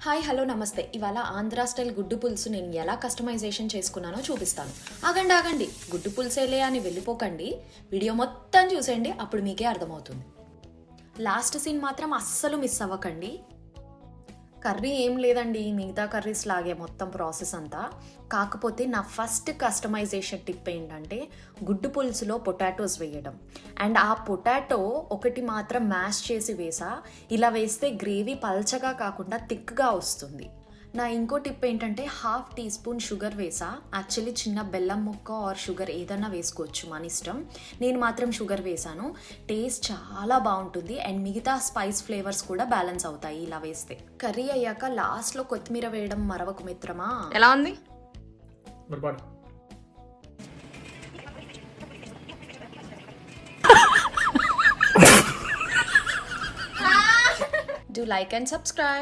Hi hello నమస్తే. ఇవాళ Andhra style గుడ్డు పులుసు నేను ఎలా కస్టమైజేషన్ చేసుకున్నానో చూపిస్తాను. ఆగండి గుడ్డు పులుసేలే అని వెళ్ళిపోకండి, వీడియో మొత్తం చూసేయండి, అప్పుడు మీకే అర్థమవుతుంది. లాస్ట్ సీన్ మాత్రం అస్సలు మిస్ అవ్వకండి. కర్రీ ఏం లేదండి, మిగతా కర్రీస్ లాగే మొత్తం ప్రాసెస్ అంతా. కాకపోతే నా ఫస్ట్ కస్టమైజేషన్ టిప్ ఏంటంటే గుడ్డు పులుసులో పొటాటోస్ వేయడం. అండ్ ఆ పొటాటో ఒకటి మాత్రం మ్యాష్ చేసి వేసా. ఇలా వేస్తే గ్రేవీ పల్చగా కాకుండా థిక్గా వస్తుంది. నా ఇంకో టిప్ ఏంటంటే 1/2 టీ స్పూన్ షుగర్ వేసా. యాక్చువల్లీ చిన్న బెల్లం ముక్క ఆర్ షుగర్ ఏదన్నా వేసుకోవచ్చు, మన ఇష్టం. నేను మాత్రం షుగర్ వేసాను. టేస్ట్ చాలా బాగుంటుంది అండ్ మిగతా స్పైస్ ఫ్లేవర్స్ కూడా బ్యాలెన్స్ అవుతాయి ఇలా వేస్తే. కర్రీ అయ్యాక లాస్ట్లో కొత్తిమీర వేయడం మరవకు మిత్రమా. ఎలా ఉంది? Do like and subscribe.